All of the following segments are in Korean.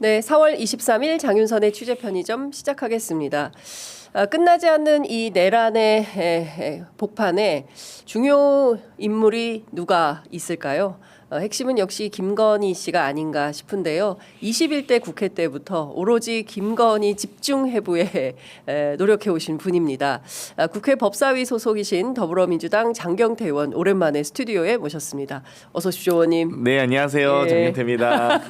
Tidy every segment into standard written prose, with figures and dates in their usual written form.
네, 4월 23일 장윤선의 취재 편의점 시작하겠습니다. 끝나지 않는 이 내란의 복판에 중요 인물이 누가 있을까요? 핵심은 역시 김건희 씨가 아닌가 싶은데요. 21대 국회 때부터 오로지 김건희 집중해부에 노력해 오신 분입니다. 국회 법사위 소속이신 더불어민주당 장경태 의원 오랜만에 스튜디오에 모셨습니다. 어서 오십시오, 의원님. 네, 안녕하세요. 예. 장경태입니다.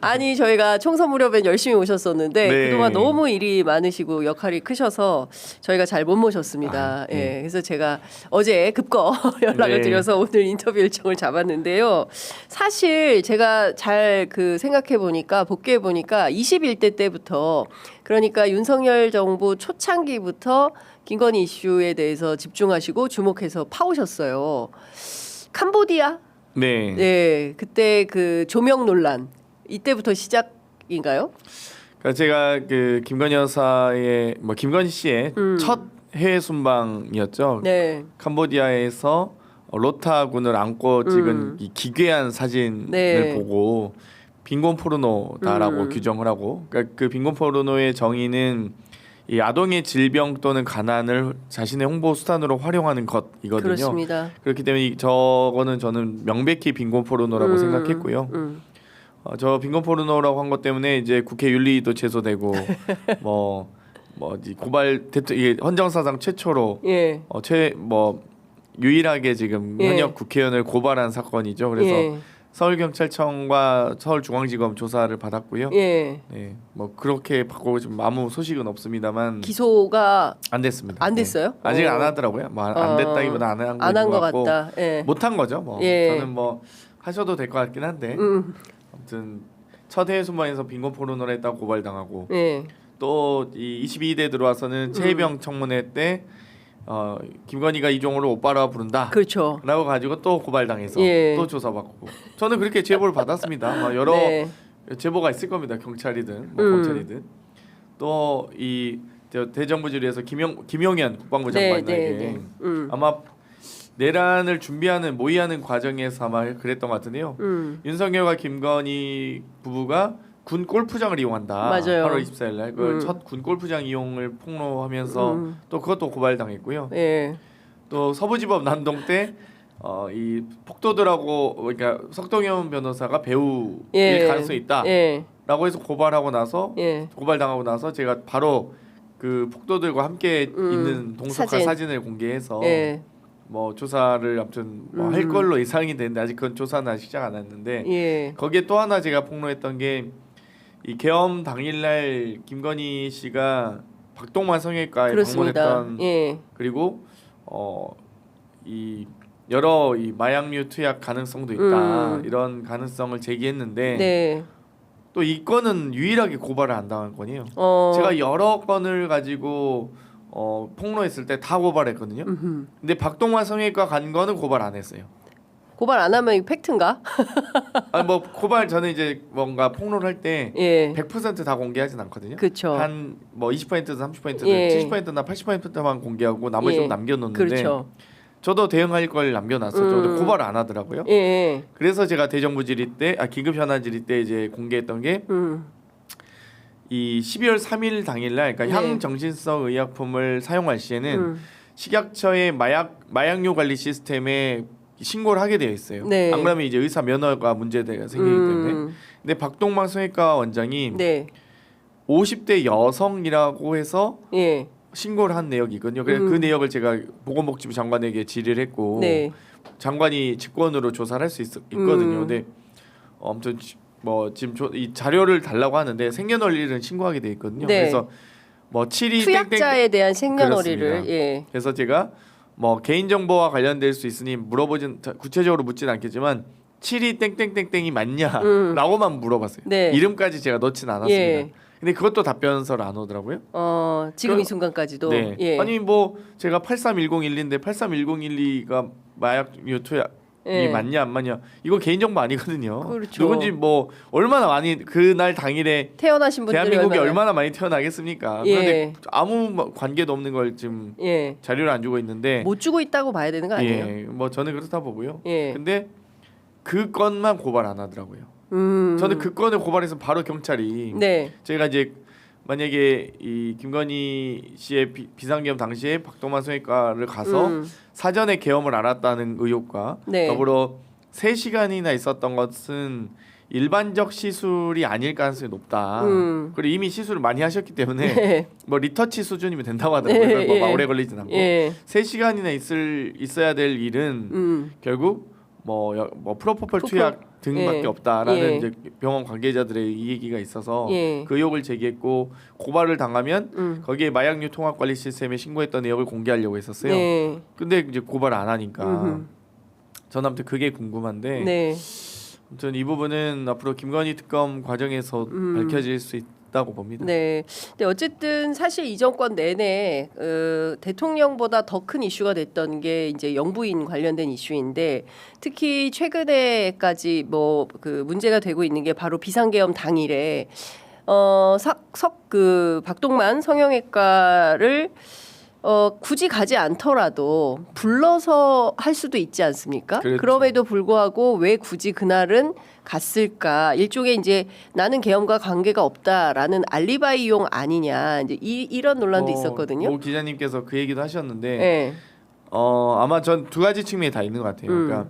아니 저희가 총선 무렵엔 열심히 오셨었는데 네. 그동안 너무 일이 많으시고 역할이 크셔서 저희가 잘 못 모셨습니다. 네. 예, 그래서 제가 어제 급거 연락을 네. 드려서 오늘 인터뷰 일정을 잡았는데요. 사실 제가 잘 생각해 보니까 복귀해 보니까 21대 때부터 그러니까 윤석열 정부 초창기부터 김건희 이슈에 대해서 집중하시고 주목해서 파오셨어요. 캄보디아? 네. 네, 그때 조명 논란 이때부터 시작인가요? 그러니까 제가 김건희 여사의 김건희 씨의 첫 해외 순방이었죠. 네. 캄보디아에서 로타군을 안고 찍은 이 기괴한 사진을 네. 보고 빈곤 포르노다라고 규정을 하고, 그러니까 그 빈곤 포르노의 정의는 이 아동의 질병 또는 가난을 자신의 홍보 수단으로 활용하는 것이거든요. 그렇습니다. 그렇기 때문에 저는 명백히 빈곤 포르노라고 생각했고요. 저 빈곤 포르노라고 한 것 때문에 이제 국회 윤리도 제소되고 고발 이게 헌정사상 최초로 예. 유일하게 지금 예. 현역 국회의원을 고발한 사건이죠. 그래서 예. 서울경찰청과 서울중앙지검 조사를 받았고요. 예. 네, 그렇게 받고 지금 아무 소식은 없습니다만 기소가 안 됐습니다. 안 됐어요? 네. 아직 안 하더라고요. 안 됐다기보다 안 한 것 것 같다. 예. 못한 거죠. 예. 저는 하셔도 될 것 같긴 한데 아무튼 첫 해외 순방에서 빈곤 포르노를 했다고 고발당하고 예. 또 이 22대 들어와서는 최혜병 청문회 때 김건희가 이종호를 오빠라 부른다. 그렇죠. 라고 가지고 또 고발당해서 예. 또 조사받고 저는 그렇게 제보를 받았습니다. 여러 네. 제보가 있을 겁니다. 경찰이든 검찰이든 또 이 대정부질에서 김용현 국방부 장관에게 아마 내란을 준비하는 모의하는 과정에서 아마 그랬던 것 같은데요. 윤석열과 김건희 부부가 군 골프장을 이용한다. 맞아요. 8월 24일 날 첫 군 골프장 이용을 폭로하면서 또 그것도 고발당했고요. 예. 또 서부지법 난동 때 이 폭도들하고 그러니까 석동현 변호사가 배우일 예. 가능성이 있다라고 예. 해서 고발하고 나서 예. 고발당하고 나서 제가 바로 그 폭도들과 함께 있는 동석한 사진을 공개해서 예. 조사를 아무튼 할 걸로 예상이 되는데 아직 그건 조사는 아직 시작 안 했는데 예. 거기에 또 하나 제가 폭로했던 게 이 계엄 당일날 김건희 씨가 박동만 성형외과에 그렇습니다. 방문했던 예. 그리고 이 여러 이 마약류 투약 가능성도 있다 이런 가능성을 제기했는데 네. 또 이 건은 유일하게 고발을 안 당한 건이에요. 제가 여러 건을 가지고 폭로했을 때 다 고발했거든요. 근데 박동만 성형외과 간 거는 고발 안 했어요. 고발 안 하면 이거 팩트인가? 고발 저는 이제 뭔가 폭로를 할 때 예. 100% 다 공개하진 않거든요. 그렇죠. 한 20%든 30%든 예. 70%나 80%만 공개하고 나머지 좀 남겨놓는데 그렇죠. 저도 대응할 걸 남겨놨었죠. 근데 고발을 안 하더라고요. 예. 그래서 제가 대정부 질의 때, 긴급 현안 질의 때 이제 공개했던 게 이 12월 3일 당일날, 그러니까 향정신성 의약품을 사용할 시에는 식약처의 마약류 관리 시스템에 신고를 하게 되어 있어요. 네. 안 그러면 이제 의사 면허가 문제가 생기기 때문에. 근데 박동만 성형외과 원장이 네. 50대 여성이라고 해서 예. 신고를 한 내역이 있거든요. 그래서 그 내역을 제가 보건복지부 장관에게 질의를 했고 네. 장관이 직권으로 조사를 할 수 있거든요. 근데 아무튼 지금 이 자료를 달라고 하는데 생년월일은 신고하게 돼 있거든요. 네. 그래서 7이 투약자에 대한 생년월일을 그렇습니다. 예. 그래서 제가 개인정보와 관련될 수 있으니 구체적으로 묻진 않겠지만 7이 땡땡땡땡이 맞냐라고만 물어봤어요. 네. 이름까지 제가 넣진 않았습니다. 예. 근데 그것도 답변서를 안 오더라고요. 지금 이 순간까지도. 네. 예. 아니 제가 831012인데 831012가 마약류 투약이 예. 맞냐 안 맞냐 이거 개인정보 아니거든요. 그렇죠. 누군지 얼마나 많이 그날 당일에 태어나신 분들이 대한민국에 얼마나 많이 태어나겠습니까? 예. 그런데 아무 관계도 없는 걸 지금 예. 자료를 안 주고 있는데 못 주고 있다고 봐야 되는 거 아니에요? 예, 저는 그렇다 보고요. 예. 근데 그 건만 고발 안 하더라고요. 저는 그 건을 고발해서 바로 경찰이 네. 제가 이제 만약에 이 김건희 씨의 비상계엄 당시에 박동만 성형외과를 가서 사전에 계엄을 알았다는 의혹과 네. 더불어 3시간이나 있었던 것은 일반적 시술이 아닐 가능성이 높다. 그리고 이미 시술을 많이 하셨기 때문에 네. 뭐 리터치 수준이면 된다고 하더라고요. 네, 뭐 예. 오래 걸리진 않고 예. 3시간이나 있어야 될 일은 결국 뭐 프로포폴 투약 등밖에 예. 없다라는 예. 이제 병원 관계자들의 이 얘기가 있어서 예. 그 의혹을 제기했고 고발을 당하면 거기에 마약류 통합관리 시스템에 신고했던 내역을 공개하려고 했었어요. 네. 근데 이제 고발을 안 하니까 저는 아무튼 그게 궁금한데 네. 아무튼 이 부분은 앞으로 김건희 특검 과정에서 밝혀질 수 있다고 봅니다. 네. 근데 어쨌든 사실 이 정권 내내 대통령보다 더 큰 이슈가 됐던 게 이제 영부인 관련된 이슈인데 특히 최근에까지 뭐 그 문제가 되고 있는 게 바로 비상계엄 당일에 그 박동만 성형외과를 굳이 가지 않더라도 불러서 할 수도 있지 않습니까? 그렇죠. 그럼에도 불구하고 왜 굳이 그날은 갔을까? 일종의 이제 나는 계엄과 관계가 없다라는 알리바이용 아니냐 이제 이런 논란도 있었거든요. 모 기자님께서 그 얘기도 하셨는데 네. 아마 전 두 가지 측면이 다 있는 것 같아요. 그러니까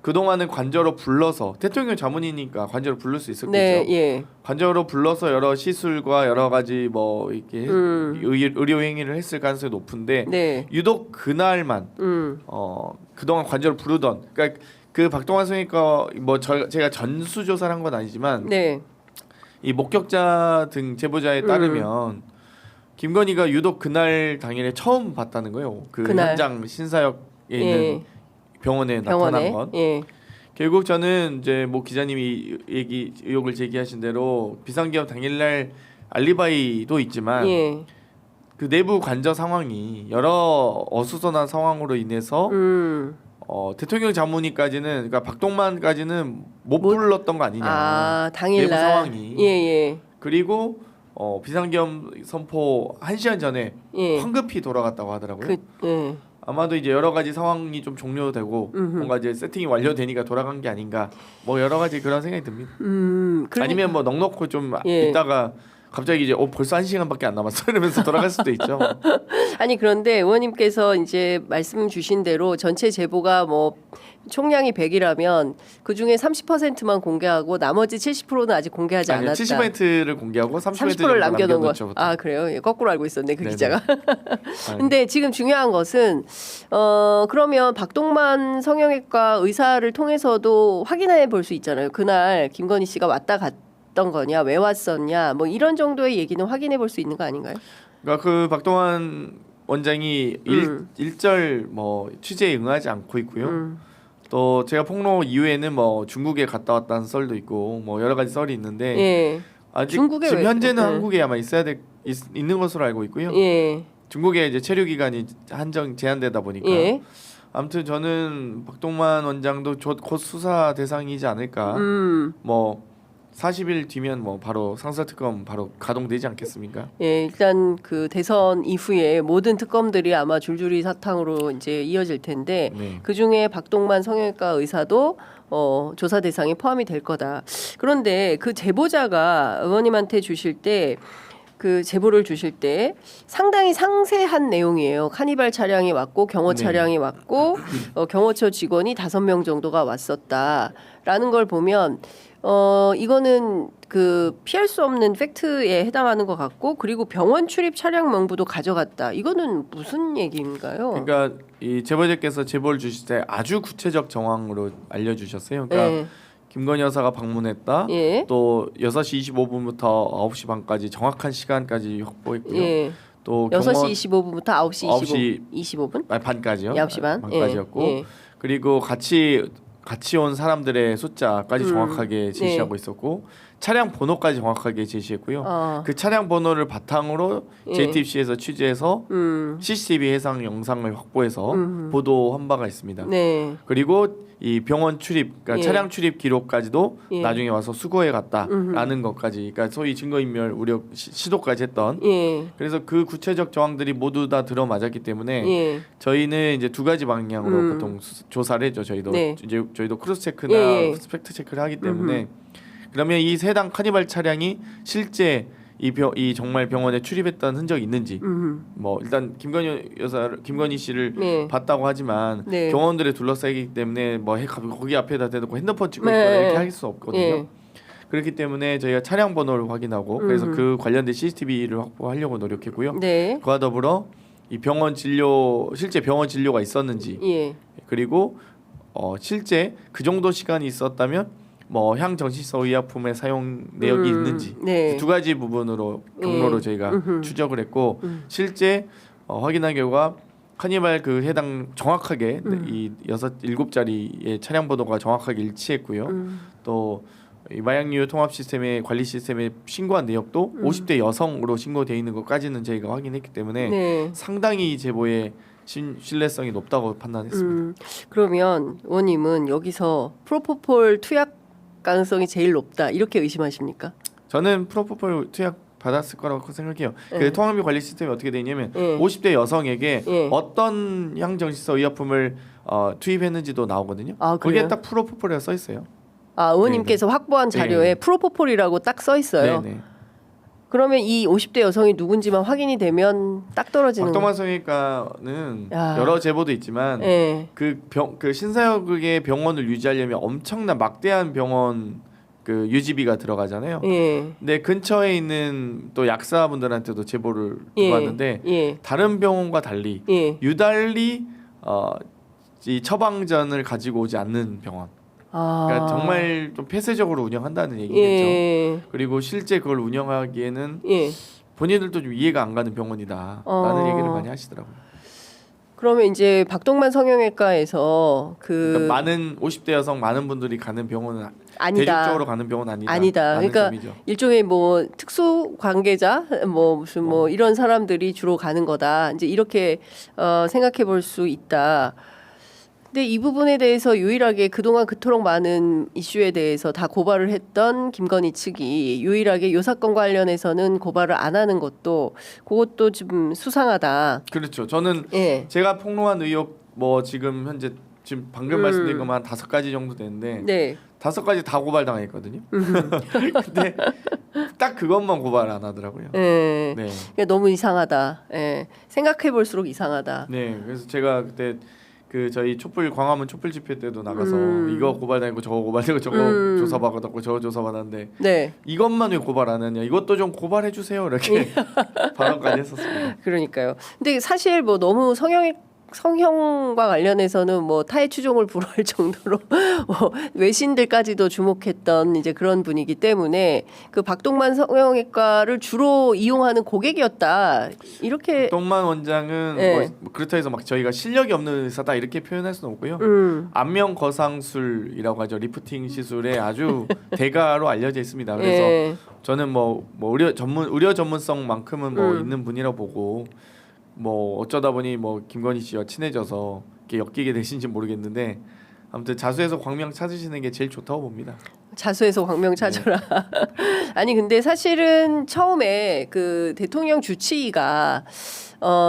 그동안은 관저로 불러서 대통령 자문이니까 관저로 부를 수 있었겠죠. 네, 예. 관저로 불러서 여러 시술과 여러 가지 뭐 이렇게 의료 행위를 했을 가능성이 높은데 네. 유독 그날만 그동안 관저로 부르던 그러니까 그 박동환 성형외과 뭐 제가 전수 조사를 한 건 아니지만 네. 이 목격자 등 제보자에 따르면 김건희가 유독 그날 당일에 처음 봤다는 거예요. 그 그날. 현장 신사역에 있는 예. 병원에 나타난 건. 예. 결국 저는 이제 뭐 기자님이 의혹을 제기하신 대로 비상계엄 당일날 알리바이도 있지만 예. 그 내부 관저 상황이 여러 어수선한 상황으로 인해서 대통령 자문위까지는 그러니까 박동만까지는 못 불렀던 거 아니냐. 아, 당일날. 내부 상황이. 예, 예. 그리고 비상계엄 선포 1시간 전에 예. 황급히 돌아갔다고 하더라고요. 예. 아마도 이제 여러 가지 상황이 좀 종료되고 뭔가 이제 세팅이 완료되니까 돌아간 게 아닌가. 뭐 여러 가지 그런 생각이 듭니다. 아니면 뭐 넉넉히 좀 예. 있다가 갑자기 이제 벌써 1시간밖에 안 남았어 이러면서 돌아갈 수도 있죠. 아니 그런데 의원님께서 이제 말씀 주신 대로 전체 제보가 뭐 총량이 100이라면 그 중에 30%만 공개하고 나머지 70%는 아직 공개하지 아니요, 않았다. 70%를 공개하고 30%를 남겨놓은 거. 남겨놓죠. 아 그래요? 예, 거꾸로 알고 있었네 그 네네. 기자가. 근데 지금 중요한 것은 그러면 박동만 성형외과 의사를 통해서도 확인해 볼 수 있잖아요. 그날 김건희 씨가 왔다 갔던 거냐, 왜 왔었냐, 뭐 이런 정도의 얘기는 확인해 볼 수 있는 거 아닌가요? 그러니까 그 박동환 원장이 일절 뭐 취재에 응하지 않고 있고요. 또 제가 폭로 이후에는 뭐 중국에 갔다 왔다는 썰도 있고 뭐 여러 가지 썰이 있는데 예. 아직 중국에 지금 왜- 현재는 네. 한국에 아마 있는 것으로 알고 있고요. 예. 중국에 이제 체류 기간이 제한되다 보니까 예. 아무튼 저는 박동만 원장도 곧 수사 대상이지 않을까. 뭐 40일 뒤면 뭐 바로 상설특검 바로 가동되지 않겠습니까? 예, 일단 그 대선 이후에 모든 특검들이 아마 줄줄이 사탕으로 이제 이어질 텐데 네. 그 중에 박동만 성형외과 의사도 조사 대상에 포함이 될 거다. 그런데 그 제보자가 의원님한테 주실 때 그 제보를 주실 때 상당히 상세한 내용이에요. 카니발 차량이 왔고 경호 네. 차량이 왔고 경호처 직원이 5명 정도가 왔었다라는 걸 보면 이거는 그 피할 수 없는 팩트에 해당하는 것 같고 그리고 병원 출입 차량 명부도 가져갔다. 이거는 무슨 얘기인가요? 그러니까 이 제보자께서 제보를 주실 때 아주 구체적 정황으로 알려주셨어요. 그러니까 예. 김건희 여사가 방문했다. 예. 또 6시 25분부터 9시 반까지 정확한 시간까지 확보했고요. 예. 또 6시 25분부터 9시 9시 25분? 반까지요. 9시 반? 반까지였고 예. 그리고 같이 온 사람들의 숫자까지 정확하게 제시하고 있었고 차량 번호까지 정확하게 제시했고요. 그 차량 번호를 바탕으로 예. JTBC에서 취재해서 CCTV 해상 영상을 확보해서 보도한 바가 있습니다. 네. 그리고 이 병원 출입, 그러니까 예. 차량 출입 기록까지도 예. 나중에 와서 수거해 갔다라는 것까지, 그러니까 소위 증거인멸 우려 시도까지 했던. 예. 그래서 그 구체적 정황들이 모두 다 들어맞았기 때문에 예. 저희는 이제 두 가지 방향으로 보통 조사를 해죠. 저희도 네. 이제 저희도 크로스 체크나 예, 예. 팩트 체크를 하기 때문에 그러면 이 해당 카니발 차량이 실제 이 정말 병원에 출입했던 흔적이 있는지 뭐 일단 김건희 씨를 네. 봤다고 하지만 네. 경호원들에 둘러싸이기 때문에 뭐 거기 앞에다 대놓고 핸드폰 찍고 네. 있거나 이렇게 할 수 없거든요. 네. 그렇기 때문에 저희가 차량 번호를 확인하고 그래서 그 관련된 CCTV를 확보하려고 노력했고요. 네. 그와 더불어 이 실제 병원 진료가 있었는지 예. 그리고 실제 그 정도 시간이 있었다면 뭐 향정신성 의약품의 사용 내역이 있는지 네. 두 가지 부분으로 경로로 저희가 추적을 했고 실제 확인한 결과 카니발 그 해당 정확하게 이 7자리의 차량 번호가 정확하게 일치했고요. 또 이 마약류 통합 시스템의 관리 시스템에 신고한 내역도 50대 여성으로 신고되어 있는 것까지는 저희가 확인했기 때문에 네. 상당히 제보의 신뢰성이 높다고 판단했습니다. 그러면 의원님은 여기서 프로포폴 투약 가능성이 제일 높다 이렇게 의심하십니까? 저는 프로포폴 투약 받았을 거라고 생각해요. 네. 그 통합비 관리 시스템이 어떻게 되어 있냐면 네. 50대 여성에게 네. 어떤 향정신성 의약품을 투입했는지도 나오거든요. 아, 거기에 그래요? 딱 프로포폴이라고 써 있어요. 아, 의원님께서 확보한 자료에 프로포폴이라고 딱 써 있어요. 네네. 그러면 이 50대 여성이 누군지만 확인이 되면 딱 떨어지는 박동만 성형외과는 야. 여러 제보도 있지만 예. 그 신사역의 병원을 유지하려면 엄청난 막대한 병원 그 유지비가 들어가잖아요. 예. 근데 근처에 있는 또 약사분들한테도 제보를 예. 받았는데 예. 다른 병원과 달리 예. 유달리 이 처방전을 가지고 오지 않는 병원. 아. 그러니까 정말 좀 폐쇄적으로 운영한다는 얘기겠죠. 예. 그리고 실제 그걸 운영하기에는 예. 본인들도 좀 이해가 안 가는 병원이다라는 얘기를 많이 하시더라고요. 그러면 이제 박동만 성형외과에서 그러니까 많은 50대 여성 많은 분들이 가는 병원은 아니다. 대중적으로 가는 병원은 아니다. 아니다. 그러니까 점이죠. 일종의 뭐 특수 관계자 뭐 무슨 뭐 이런 사람들이 주로 가는 거다. 이제 이렇게 생각해 볼 수 있다. 근데 이 부분에 대해서 유일하게 그동안 그토록 많은 이슈에 대해서 다 고발을 했던 김건희 측이 유일하게 이 사건 관련해서는 고발을 안 하는 것도 그것도 좀 수상하다. 그렇죠. 저는 예. 제가 폭로한 의혹 뭐 지금 현재 지금 방금 말씀드린 것만 한 5가지 정도 되는데 네. 5가지 다 고발당했거든요. 근데 딱 그것만 고발 안 하더라고요. 예. 네. 그러니까 너무 이상하다. 예. 생각해 볼수록 이상하다. 네. 그래서 제가 그때 그 저희 광화문 촛불 집회 때도 나가서 이거 고발당했고 저거 고발되고 저거 조사받았고 저거 조사받았는데 네. 이것만 왜 고발 안 하냐? 이것도 좀 고발해 주세요. 이렇게 발언까지 했었습니다. 그러니까요. 근데 사실 뭐 너무 성형과 관련해서는 뭐 타의 추종을 불허할 정도로 외신들까지도 주목했던 이제 그런 분이기 때문에 그 박동만 성형외과를 주로 이용하는 고객이었다 이렇게 박동만 원장은 네. 뭐 그렇다 해서 막 저희가 실력이 없는 의사다 이렇게 표현할 수는 없고요. 안면 거상술이라고 하죠. 리프팅 시술에 아주 대가로 알려져 있습니다. 그래서 예. 저는 뭐 의료 전문성만큼은 뭐 있는 분이라고 보고. 뭐 어쩌다 보니 뭐 김건희 씨와 친해져서 이렇게 엮이게 되신지 모르겠는데 아무튼 자수해서 광명 찾으시는 게 제일 좋다고 봅니다. 자수해서 광명 찾아라. 아니 근데 사실은 처음에 그 대통령 주치의가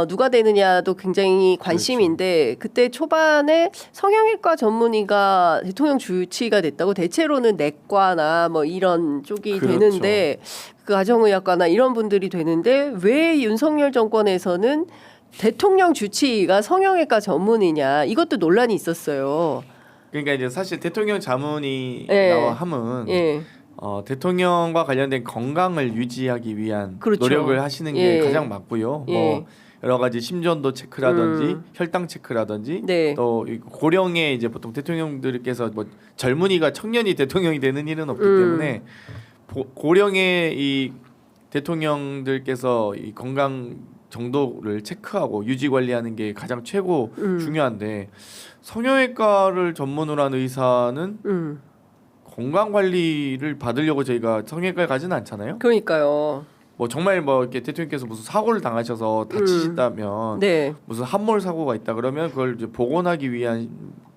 누가 되느냐도 굉장히 관심인데 그때 초반에 성형외과 전문의가 대통령 주치의가 됐다고 대체로는 내과나 뭐 이런 쪽이 그렇죠. 되는데 그 가정의학과나 이런 분들이 되는데 왜 윤석열 정권에서는 대통령 주치의가 성형외과 전문의냐 이것도 논란이 있었어요. 그러니까 이제 사실 대통령 자문이 예. 나와 함은 예. 대통령과 관련된 건강을 유지하기 위한 그렇죠. 노력을 하시는 게 예. 가장 맞고요. 예. 뭐 여러 가지 심전도 체크라든지 혈당 체크라든지 네. 또 고령의 이제 보통 대통령들께서 뭐 젊은이가 청년이 대통령이 되는 일은 없기 때문에 고령의 이 대통령들께서 이 건강 정도를 체크하고 유지 관리하는 게 가장 최고 중요한데 성형외과를 전문으로 한 의사는 건강 관리를 받으려고 저희가 성형외과에 가지는 않잖아요. 그러니까요. 뭐 정말 뭐 이렇게 대통령께서 무슨 사고를 당하셔서 다치신다면 네. 무슨 함몰 사고가 있다 그러면 그걸 이제 복원하기 위한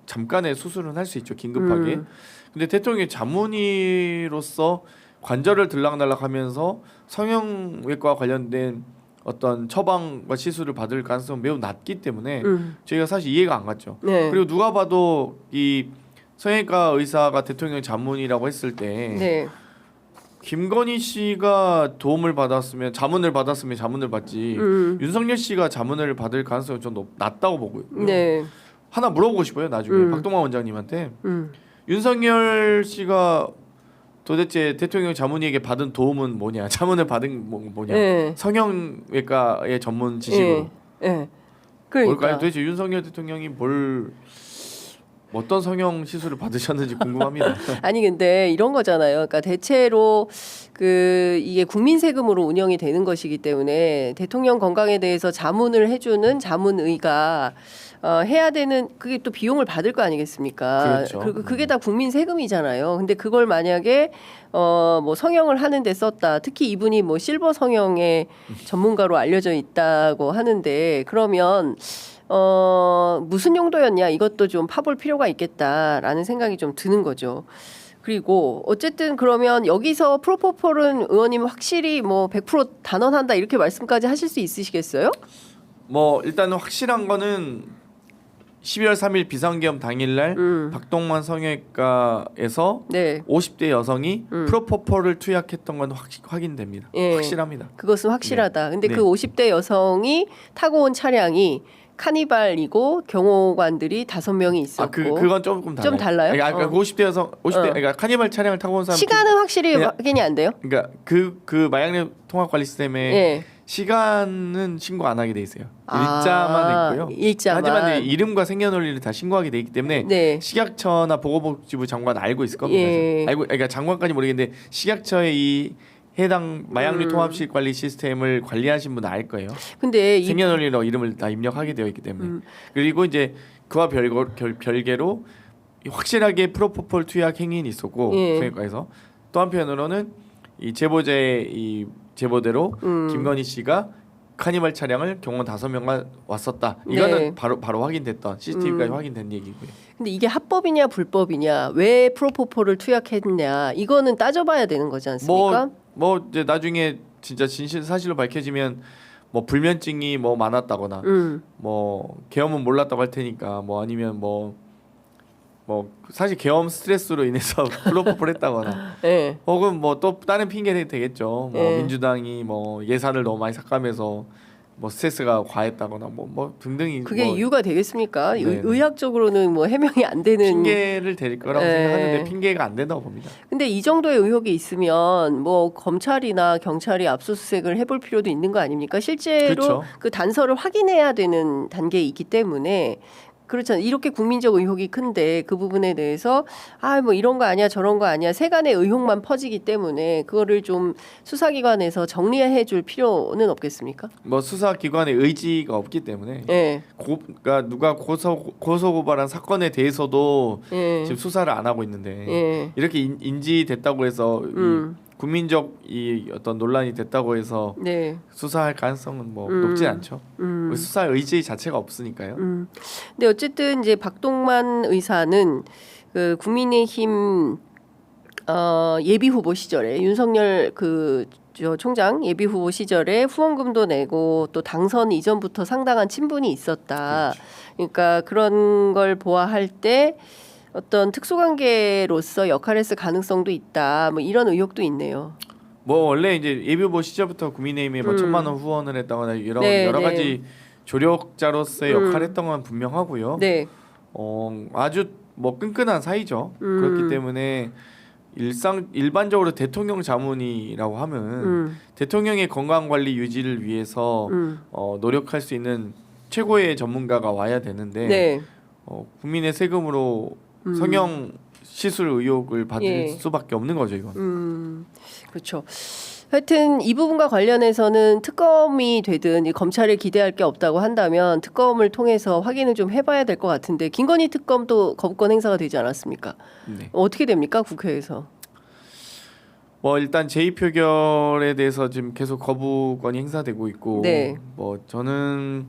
잠깐의 수술은 할 수 있죠, 긴급하게. 근데 대통령이 자문의로서 관절을 들락날락하면서 성형외과 관련된 어떤 처방과 시술을 받을 가능성은 매우 낮기 때문에 저희가 사실 이해가 안 갔죠. 네. 그리고 누가 봐도 이 성형외과 의사가 대통령 자문이라고 했을 때 네. 김건희 씨가 도움을 받았으면 자문을 받았으면 자문을 받지 윤석열 씨가 자문을 받을 가능성이 좀 낮다고 보고요. 네. 하나 물어보고 싶어요. 나중에 박동환 원장님한테 윤석열 씨가 도대체 대통령 자문위에게 받은 도움은 뭐냐? 자문을 받은 뭐냐? 네. 성형외과의 전문 지식으로 네. 그러니까. 뭘까요? 도대체 윤석열 대통령이 어떤 성형 시술을 받으셨는지 궁금합니다. 아니 근데 이런 거잖아요. 그러니까 대체로 이게 국민 세금으로 운영이 되는 것이기 때문에 대통령 건강에 대해서 자문을 해주는 자문의가 해야 되는 그게 또 비용을 받을 거 아니겠습니까? 그렇죠. 그리고 그게 다 국민 세금이잖아요. 근데 그걸 만약에 뭐 성형을 하는데 썼다. 특히 이분이 뭐 실버 성형의 전문가로 알려져 있다고 하는데 그러면 무슨 용도였냐 이것도 좀 파볼 필요가 있겠다라는 생각이 좀 드는 거죠. 그리고 어쨌든 그러면 여기서 프로포폴은 의원님 확실히 뭐 100% 단언한다 이렇게 말씀까지 하실 수 있으시겠어요? 뭐 일단 확실한 거는 12월 3일 비상계엄 당일날 박동환 성형외과에서 네. 50대 여성이 프로포폴을 투약했던 건 확인됩니다. 예. 확실합니다. 그것은 확실하다. 근데 네. 그 50대 여성이 타고 온 차량이 카니발이고 경호관들이 5명이 있었고 그건 조금 달라요. 좀 달라요? 그러니까 50대 여성 50대 그러니까 카니발 차량을 타고 온 사람 시간은 확실히 그냥- 확인이 안 돼요? 그러니까 그 마약류 통합 관리 시스템에 예. 시간은 신고 안 하게 돼 있어요. 아, 일자만 있고요. 일자만. 하지만 내 이름과 생년월일을 다 신고하게 돼 있기 때문에 네. 식약처나 보건복지부 장관 알고 있을 겁니다. 예. 그러니까 장관까지 모르겠는데 식약처의 이 해당 마약류 통합식 관리 시스템을 관리하신 분은 알 거예요. 근데 생년월일로 이름을 다 입력하게 되어 있기 때문에 그리고 이제 그와 별개로 확실하게 프로포폴 투약 행위는 있었고 예. 성형외과에서 또 한편으로는 이 제보대로 김건희 씨가 카니발 차량을 경호원 5명과 왔었다. 이거는 네. 바로 확인됐던 CCTV까지 확인된 얘기고요. 근데 이게 합법이냐 불법이냐 왜 프로포폴을 투약했냐 이거는 따져봐야 되는 거지 않습니까? 뭐 이제 나중에 진짜 진실 사실로 밝혀지면 뭐 불면증이 뭐 많았다거나 뭐 계엄은 몰랐다고 할 테니까 뭐 아니면 뭐 사실 계엄 스트레스로 인해서 프로포폴 했다거나 네. 혹은 뭐 또 다른 핑계는 되겠죠. 뭐 네. 민주당이 뭐 예산을 너무 많이 삭감해서 뭐 스트레스가 과했다거나 뭐 등등이 그게 뭐 이유가 되겠습니까? 네네. 의학적으로는 뭐 해명이 안 되는. 핑계를 댈 거라고 네. 생각하는데 핑계가 안 된다고 봅니다. 근데 이 정도의 의혹이 있으면 뭐 검찰이나 경찰이 압수수색을 해볼 필요도 있는 거 아닙니까? 실제로 그렇죠. 그 단서를 확인해야 되는 단계에 있기 때문에 그렇잖아요. 이렇게 국민적 의혹이 큰데 그 부분에 대해서 뭐 이런 거 아니야 저런 거 아니야 세간의 의혹만 퍼지기 때문에 그거를 좀 수사기관에서 정리해 줄 필요는 없겠습니까? 뭐 수사기관의 의지가 없기 때문에 예. 그러니까 누가 고소고발한 사건에 대해서도 예. 지금 수사를 안 하고 있는데 예. 이렇게 인지됐다고 해서 이 국민적 이 어떤 논란이 됐다고 해서 네. 수사할 가능성은 뭐 높지 않죠. 수사 의지 자체가 없으니까요. 근데 어쨌든 이제 박동만 의사는 그 국민의힘 예비 후보 시절에 윤석열 저 총장 예비 후보 시절에 후원금도 내고 또 당선 이전부터 상당한 친분이 있었다. 그러니까 그런 걸 보아할 때 어떤 특수관계로서 역할을 했을 가능성도 있다. 뭐 이런 의혹도 있네요. 뭐 원래 이제 예비 후보 시절부터 국민의힘에 뭐 1,000만 원 후원을 했다거나 여러 네, 가지 조력자로서의 역할을 했던 건 분명하고요. 네. 아주 뭐 끈끈한 사이죠. 그렇기 때문에 일반적으로 대통령 자문이라고 하면 대통령의 건강 관리 유지를 위해서 노력할 수 있는 최고의 전문가가 와야 되는데 네. 국민의 세금으로 성형 시술 의혹을 받을 예. 수밖에 없는 거죠, 이건. 그렇죠. 하여튼 이 부분과 관련해서는 특검이 되든 검찰에 기대할 게 없다고 한다면 특검을 통해서 확인을 좀 해봐야 될 것 같은데 김건희 특검도 거부권 행사가 되지 않았습니까? 네. 어떻게 됩니까 국회에서? 뭐 일단 제2 표결에 대해서 지금 계속 거부권이 행사되고 있고, 네. 뭐 저는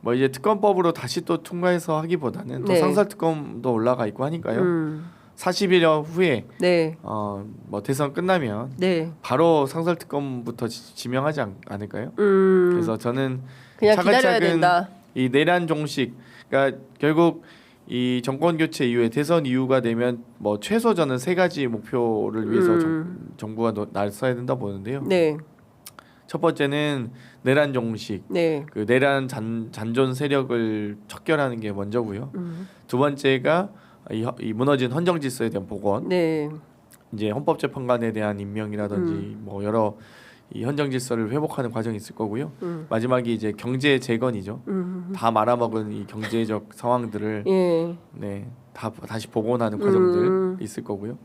뭐 이제 특검법으로 다시 또 통과해서 하기보다는 또 네. 상설 특검도 올라가 있고 하니까요. 40일 후에 네. 뭐 대선 끝나면 네. 바로 상설 특검부터 지명하지 않을까요? 그래서 저는 그냥 기다려야 차근차근 된다. 이 내란 종식, 그러니까 결국 이 정권 교체 이후에 대선 이후가 되면 뭐 최소 저는 세 가지 목표를 위해서 정부가 나서야 된다 보는데요. 네. 첫 번째는 내란 종식, 네. 그 내란 잔존 세력을 척결하는 게 먼저고요. 두 번째가 이 무너진 헌정 질서에 대한 복원. 네. 이제 헌법재판관에 대한 임명이라든지 뭐 여러 이 헌정 질서를 회복하는 과정이 있을 거고요. 마지막이 이제 경제 재건이죠. 다 말아먹은 이 경제적 상황들을 예. 네, 다 다시 복원하는 과정들 있을 거고요.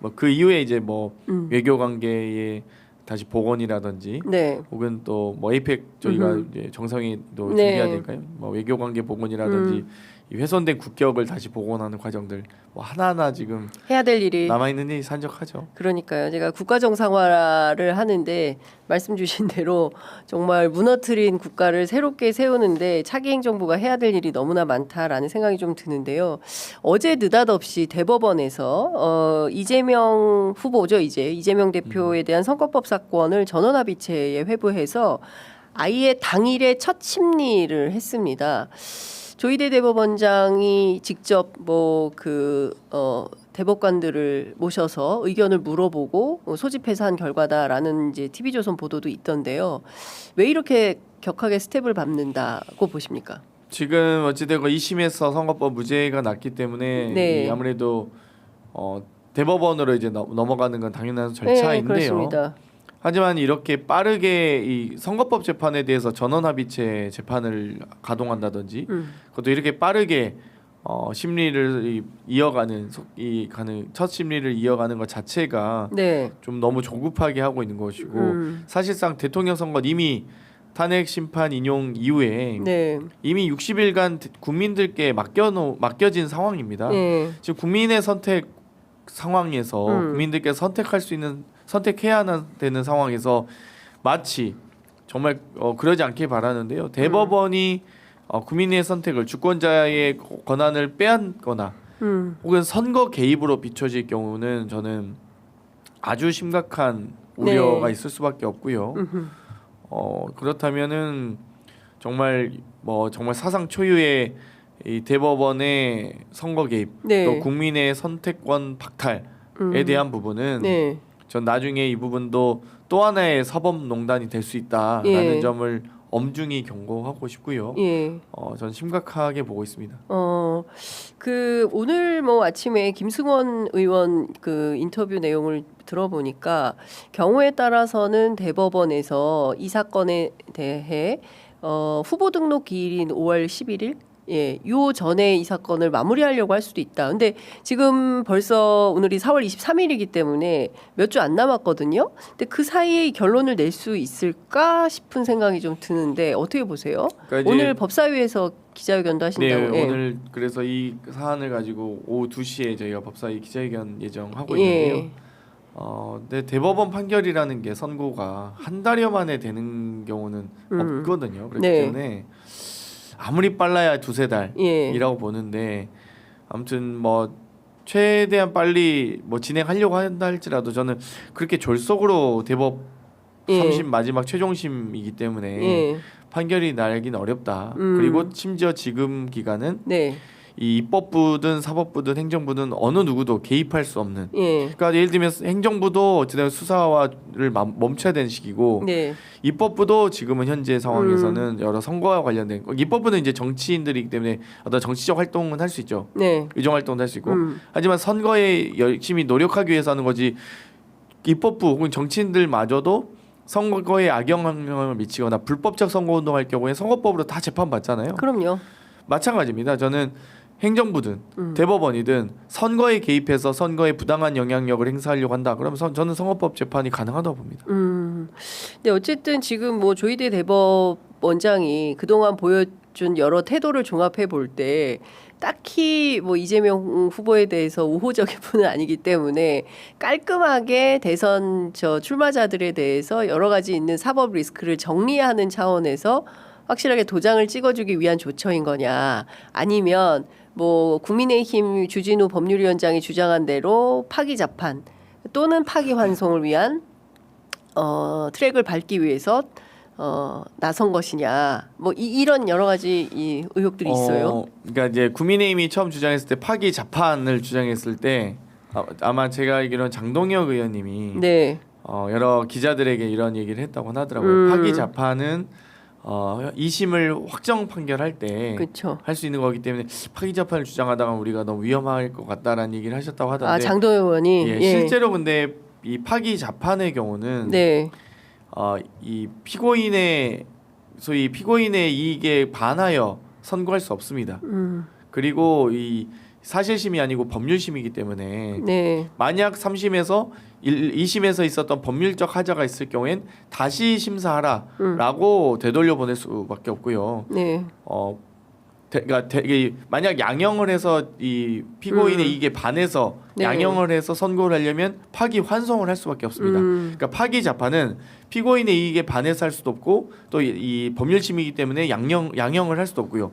뭐 그 이후에 이제 뭐 외교 관계의 다시 복원이라든지 네. 혹은 또 뭐 에이펙 저희가 이제 정상회의도 준비해야 될까요? 뭐 외교 관계 복원이라든지 이 훼손된 국격을 다시 복원하는 과정들 뭐 하나하나 지금 해야 될 일이 남아 있는 일이 산적하죠. 그러니까요. 제가 국가 정상화를 하는데 말씀 주신 대로 정말 무너뜨린 국가를 새롭게 세우는데 차기 행정부가 해야 될 일이 너무나 많다라는 생각이 좀 드는데요. 어제 느닷없이 대법원에서 이재명 후보죠. 이재명 대표에 대한 선거법 사건을 전원합의체에 회부해서 아예 당일에 첫 심리를 했습니다. 조희대 대법원장이 직접 대법관들을 모셔서 의견을 물어보고 소집해서 한 결과다라는 이제 TV조선 보도도 있던데요. 왜 이렇게 격하게 스텝을 밟는다고 보십니까? 지금 어찌되건 2심에서 선거법 무죄가 났기 때문에 네. 아무래도 대법원으로 이제 넘어가는 건 당연한 절차인데요. 네, 그렇습니다. 하지만 이렇게 빠르게 이 선거법 재판에 대해서 전원합의체 재판을 가동한다든지 그것도 이렇게 빠르게 심리를 이어가는 첫 심리를 이어가는 것 자체가 네. 좀 너무 조급하게 하고 있는 것이고 사실상 대통령 선거 이미 탄핵 심판 인용 이후에 네. 이미 60일간 국민들께 맡겨진 상황입니다. 네. 지금 국민의 선택 상황에서 국민들께 선택해야 되는 상황에서 마치 정말 그러지 않길 바라는데요. 대법원이 국민의 선택을 주권자의 권한을 빼앗거나 혹은 선거 개입으로 비춰질 경우는 저는 아주 심각한 우려가 네. 있을 수밖에 없고요. 그렇다면은 정말 사상 초유의 이 대법원의 선거 개입 네. 또 국민의 선택권 박탈에 대한 부분은 네. 전 나중에 이 부분도 또 하나의 사법농단이 될 수 있다라는 예. 점을 엄중히 경고하고 싶고요. 예. 전 심각하게 보고 있습니다. 오늘 아침에 김승원 의원 그 인터뷰 내용을 들어보니까 경우에 따라서는 대법원에서 이 사건에 대해 후보 등록 기일인 5월 11일 요 전에 이 사건을 마무리하려고 할 수도 있다. 근데 지금 벌써 오늘이 4월 23일이기 때문에 몇 주 안 남았거든요. 근데 그 사이에 이 결론을 낼 수 있을까 싶은 생각이 좀 드는데 어떻게 보세요? 그러니까 오늘 법사위에서 기자회견도 하신다고. 네, 오늘 그래서 이 사안을 가지고 오후 2시에 저희가 법사위 기자회견 예정하고 있는데요. 근데 대법원 판결이라는 게 선고가 한 달여 만에 되는 경우는 없거든요. 그렇기 때문에 아무리 빨라야 두세 달이라고 보는데 아무튼 최대한 빨리 진행하려고 한다 할지라도 저는 그렇게 졸속으로 대법 3심 마지막 최종심이기 때문에 판결이 나기는 어렵다. 그리고 심지어 지금 기간은 이 입법부든 사법부든 행정부든 어느 누구도 개입할 수 없는. 그러니까 예를 들면 행정부도 어쨌든 수사를 멈춰야 되는 시기고 입법부도 지금은 현재 상황에서는 여러 선거와 관련된 입법부는 이제 정치인들이기 때문에 어떤 정치적 활동은 할 수 있죠. 의정 활동도 할 수 있고. 하지만 선거에 열심히 노력하기 위해서 하는 거지. 입법부 혹은 정치인들마저도 선거에 악영향을 미치거나 불법적 선거운동할 경우에 선거법으로 다 재판받잖아요. 그럼요. 마찬가지입니다. 저는 행정부든 대법원이든 선거에 개입해서 선거에 부당한 영향력을 행사하려고 한다. 그러면 저는 선거법 재판이 가능하다고 봅니다. 근데 어쨌든 지금 조희대 대법원장이 그동안 보여준 여러 태도를 종합해 볼 때 딱히 이재명 후보에 대해서 우호적인 분은 아니기 때문에 깔끔하게 대선 출마자들에 대해서 여러 가지 있는 사법 리스크를 정리하는 차원에서 확실하게 도장을 찍어주기 위한 조처인 거냐, 아니면 국민의힘 주진우 법률위원장이 주장한 대로 파기자판 또는 파기환송을 위한 트랙을 밟기 위해서 나선 것이냐 뭐 이런 여러 가지 이 의혹들이 있어요. 그러니까 이제 국민의힘이 처음 주장했을 때 파기 자판을 주장했을 때 아마 제가 알기로는 장동혁 의원님이 네. 여러 기자들에게 이런 얘기를 했다고 하더라고요. 파기 자판은 2심을 확정 판결할 때 할 수 있는 거기 때문에 파기 자판을 주장하다가 우리가 너무 위험할 것 같다라는 얘기를 하셨다고 하던데. 아 장동혁 의원이 예. 실제로 근데 이 파기 자판의 경우는 네. 이 피고인의 소위 피고인의 이익에 반하여 선고할 수 없습니다. 그리고 이 사실심이 아니고 법률심이기 때문에 네. 만약 3심에서 2심에서 있었던 법률적 하자가 있을 경우엔 다시 심사하라라고 되돌려 보낼 수밖에 없고요. 네. 그러니까 만약 양형을 해서 이 피고인의 이익에 반해서 네. 양형을 해서 선고를 하려면 파기 환송을 할 수밖에 없습니다. 그러니까 파기 자판은 피고인의 이익에 반해서 할 수도 없고 또 이 법률심이기 때문에 양형을 할 수도 없고요.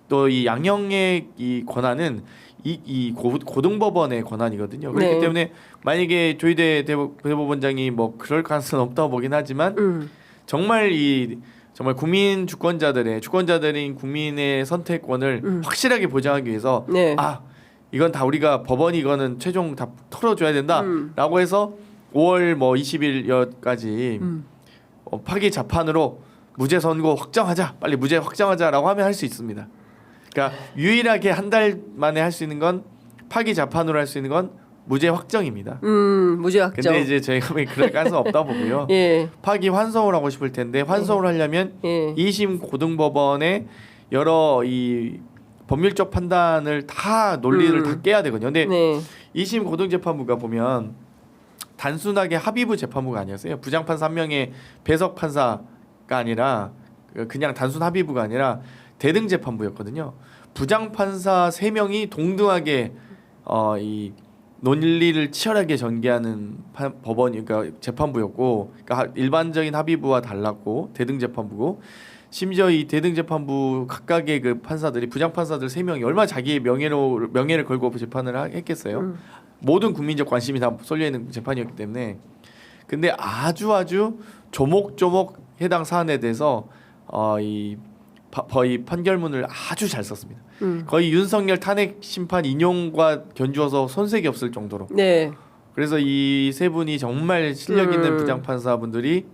또 이 양형의 이 권한은 이 고등법원의 권한이거든요. 그렇기 네. 때문에 만약에 조희대 대법원장이 뭐 그럴 가능성은 없다고 보긴 하지만 정말 국민 주권자들인 국민의 선택권을 확실하게 보장하기 위해서 네. 이건 다 우리가 법원이 이거는 최종 다 털어줘야 된다라고 해서 5월 뭐 20일까지 파기 자판으로 무죄 선고 확정하자, 빨리 무죄 확정하자라고 하면 할 수 있습니다. 그러니까 유일하게 한 달 만에 할 수 있는 건 파기 자판으로 할 수 있는 건 무죄 확정입니다. 무죄 확정. 근데 이제 저희가 그럴 가능성 없다 보고요. 예. 파기 환송을 하고 싶을 텐데 환송을 하려면 2심 고등법원의 여러 이 법률적 판단을 다 논리를 다 깨야 되거든요. 근데 2심 고등재판부가 보면 단순하게 합의부 재판부가 아니었어요. 부장판사 1명의 배석 판사가 아니라 그냥 단순 합의부가 아니라 대등 재판부였거든요. 부장판사 3명이 동등하게 이 논리를 치열하게 전개하는 법원이 그러니까 재판부였고, 그러니까 일반적인 합의부와 달랐고 대등 재판부고, 심지어 이 대등 재판부 각각의 그 판사들이 부장판사들 3명이 얼마나 자기의 명예를 걸고 재판을 했겠어요. 모든 국민적 관심이 다 쏠려 있는 재판이었기 때문에. 근데 아주 조목조목 해당 사안에 대해서 이 판결문을 아주 잘 썼습니다. 거의 윤석열 탄핵 심판 인용과 견주어서 손색이 없을 정도로. 네. 그래서 이 세 분이 정말 실력 있는 부장판사분들이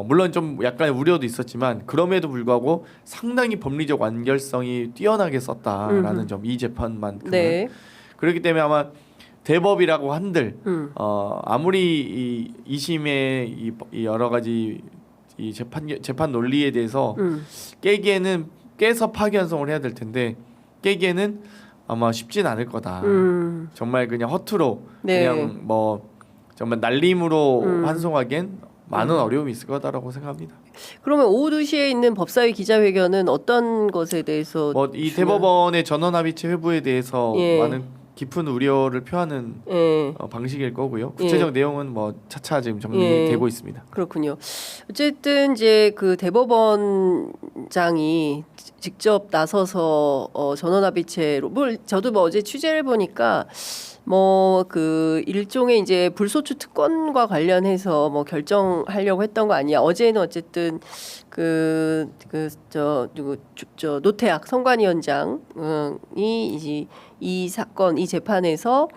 물론 좀 약간의 우려도 있었지만 그럼에도 불구하고 상당히 법리적 완결성이 뛰어나게 썼다라는 점, 이 재판만큼은. 네. 그렇기 때문에 아마 대법이라고 한들 아무리 이 2심의 이 여러 가지 이 재판 논리에 대해서 깨서 파기환송을 해야 될 텐데 깨기에는 아마 쉽진 않을 거다. 정말 그냥 허투루 그냥 뭐 정말 날림으로 환송하기엔 많은 어려움이 있을 거다라고 생각합니다. 그러면 오후 2시에 있는 법사위 기자회견은 어떤 것에 대해서 이 대법원의 전원합의체 회부에 대해서 많은 깊은 우려를 표하는 방식일 거고요. 구체적 내용은 뭐 차차 지금 정리되고 있습니다. 그렇군요. 어쨌든 이제 그 대법원장이 직접 나서서 전원합의체로 저도 뭐 어제 취재를 보니까 뭐 그 일종의 이제 불소추 특권과 관련해서 뭐 결정하려고 했던 거 아니야. 어제는 어쨌든 노태학 선관위원장이 이제 이 사건 이 재판에서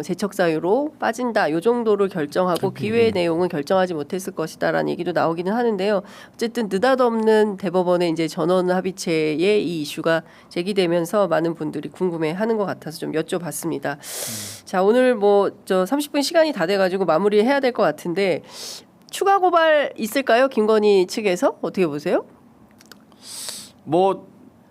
재척 사유로 빠진다. 요 정도를 결정하고 기회 내용은 결정하지 못했을 것이다라는 얘기도 나오기는 하는데요. 어쨌든 느닷없는 대법원의 이제 전원 합의체의 이 이슈가 제기되면서 많은 분들이 궁금해하는 것 같아서 좀 여쭤봤습니다. 자, 오늘 뭐 30분 시간이 다 돼가지고 마무리해야 될 것 같은데 추가 고발 있을까요? 김건희 측에서 어떻게 보세요?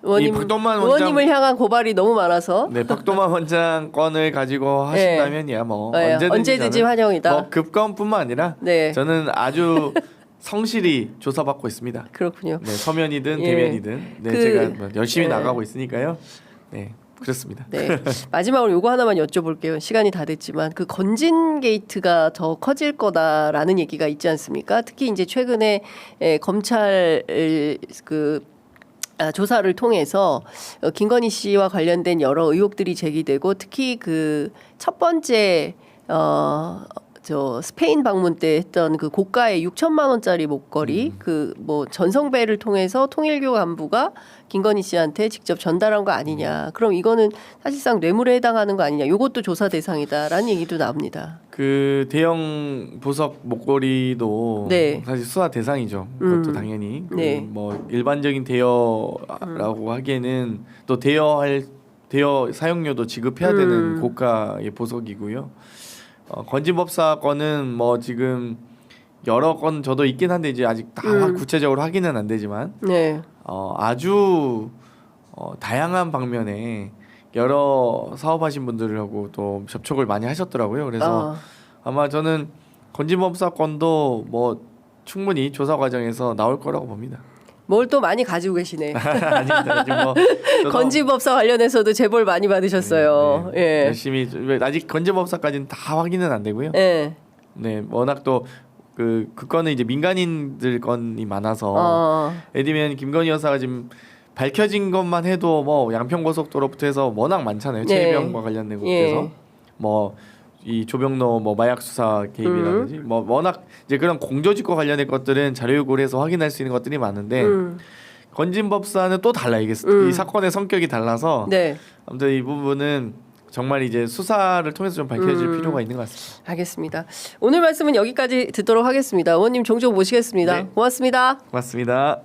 의원님을 향한 고발이 너무 많아서. 네, 박도만 원장 건을 가지고 하신다면야 뭐 언제든지 환영이다. 뭐 급건뿐만 아니라 저는 아주 성실히 조사받고 있습니다. 그렇군요. 네, 서면이든 대면이든 제가 뭐 열심히 나가고 있으니까요. 네. 그렇습니다. 네. 마지막으로 요거 하나만 여쭤볼게요. 시간이 다 됐지만 그 건진 게이트가 더 커질 거다라는 얘기가 있지 않습니까? 특히 이제 최근에 검찰 조사를 통해서 김건희 씨와 관련된 여러 의혹들이 제기되고 특히 그 첫 번째 저 스페인 방문 때 했던 그 고가의 6천만 원짜리 목걸이 그 뭐 전성배를 통해서 통일교 간부가 김건희 씨한테 직접 전달한 거 아니냐. 그럼 이거는 사실상 뇌물에 해당하는 거 아니냐. 이것도 조사 대상이다라는 얘기도 나옵니다. 그 대형 보석 목걸이도 네. 사실 수사 대상이죠. 그것도 당연히 네. 뭐 일반적인 대여라고 하기에는 또 대여 사용료도 지급해야 되는 고가의 보석이고요. 건진법사 건은 뭐 지금 여러 건 저도 있긴 한데 이제 아직 다 구체적으로 확인은 안 되지만 네. 아주 다양한 방면에 여러 사업하신 분들하고 또 접촉을 많이 하셨더라고요. 그래서 아마 저는 건진법사 건도 뭐 충분히 조사 과정에서 나올 거라고 봅니다. 뭘 또 많이 가지고 계시네. 아닙니다. 지금 뭐 저도 건진법사 관련해서도 제보를 많이 받으셨어요. 예. 열심히 아직 건진법사까지는 다 확인은 안 되고요. 예. 네, 워낙 또 그 건은 이제 민간인들 건이 많아서 예를 김건희 여사가 지금 밝혀진 것만 해도 뭐 양평고속도로부터 해서 워낙 많잖아요. 네. 최혜병과 관련된 것에서 예. 뭐 이 조병로 뭐 마약 수사 개입이라든지 뭐 워낙 이제 그런 공조직과 관련된 것들은 자료 요구를 해서 확인할 수 있는 것들이 많은데 건진법사는 또 달라 이게 이 사건의 성격이 달라서 네. 아무튼 이 부분은 정말 이제 수사를 통해서 좀 밝혀질 필요가 있는 것 같습니다. 알겠습니다. 오늘 말씀은 여기까지 듣도록 하겠습니다. 의원님 종종 모시겠습니다. 네. 고맙습니다. 고맙습니다.